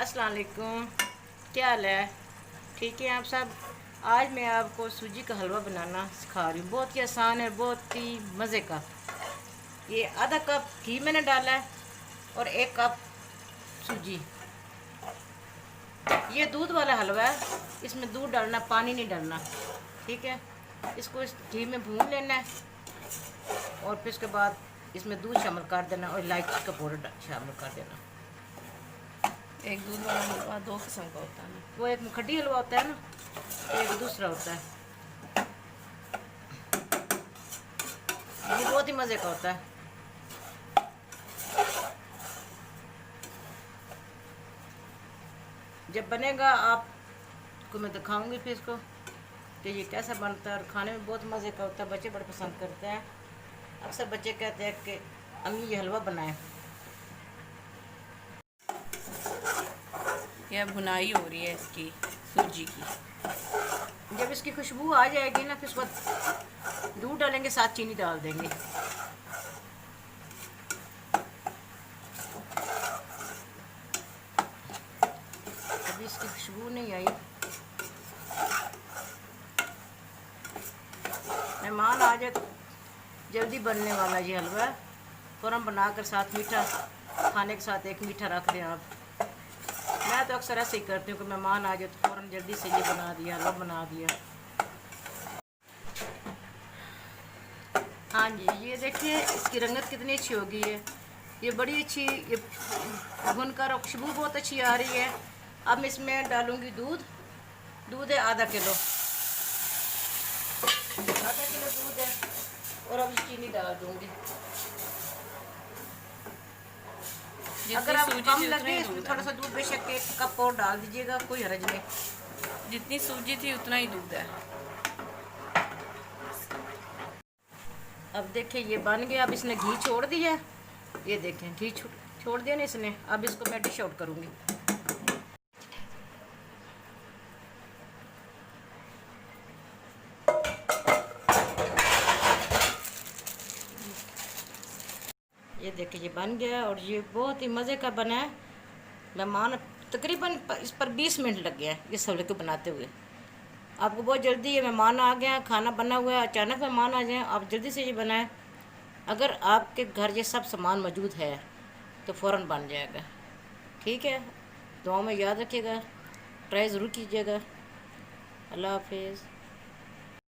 अस्सलाम वालेकुम। क्या हाल है? ठीक है आप सब। आज मैं आपको सूजी का हलवा बनाना सिखा रही हूँ। बहुत ही आसान है, बहुत ही मज़े का। ये आधा कप घी मैंने डाला है और 1 कप सूजी। ये दूध वाला हलवा है, इसमें दूध डालना, पानी नहीं डालना। ठीक है, इसको इस घी में भून लेना है और फिर उसके बाद इसमें दूध शामिल कर देना और इलायची का पाउडर शामिल कर देना। एक दूध वाला हलवा 2 किस्म का होता है ना। वो एक मुखड्डी हलवा होता है ना, एक दूसरा होता है। ये बहुत ही मज़े का होता है। जब बनेगा आपको मैं दिखाऊंगी फिर इसको कि ये कैसा बनता है, और खाने में बहुत मज़े का होता है। बच्चे बड़े पसंद करते हैं। अक्सर बच्चे कहते हैं कि अम्मी ये हलवा बनाएं। यह भुनाई हो रही है इसकी सूजी की। जब इसकी खुशबू आ जाएगी ना, फिर उसके बाद दूध डालेंगे, साथ चीनी डाल देंगे। अभी इसकी खुशबू नहीं आई। मेहमान आ जाए, जल्दी बनने वाला ये हलवा है। फ़ौरन बनाकर साथ मीठा खाने के साथ एक मीठा रख दें आप। मैं तो अक्सर ऐसे ही करती हूँ कि मेहमान आ जाए तो फ़ौरन जल्दी से ये बना दिया, हलवा बना दिया। हाँ जी, ये देखिए इसकी रंगत कितनी अच्छी हो गई है। ये बड़ी अच्छी, ये भुनकर और खुशबू बहुत अच्छी आ रही है। अब मैं इसमें डालूँगी दूध। दूध है आधा किलो दूध है, और अब चीनी डाल दूँगी। अगर आप कम लगे इसमें थोड़ा सा दूध बेशक 1 कप और डाल दीजिएगा, कोई हर्ज नहीं। जितनी सूजी थी उतना ही दूध है। अब देखिए ये बन गया। अब इसने घी छोड़ दिया। ये देखें घी छोड़ दिया ना इसने। अब इसको मैं डिश आउट करूँगी। ये देखिए ये बन गया और ये बहुत ही मज़े का बना है। मेहमान तकरीबन इस पर 20 मिनट लग गया है इस हलवे को बनाते हुए। आपको बहुत जल्दी ये मेहमान आ गया, खाना बना हुआ है, अचानक मेहमान आ जाए, आप जल्दी से ये बनाएं। अगर आपके घर ये सब सामान मौजूद है तो फ़ौरन बन जाएगा। ठीक है, दुआ में याद रखिएगा, ट्राई ज़रूर कीजिएगा। अल्लाह हाफिज़।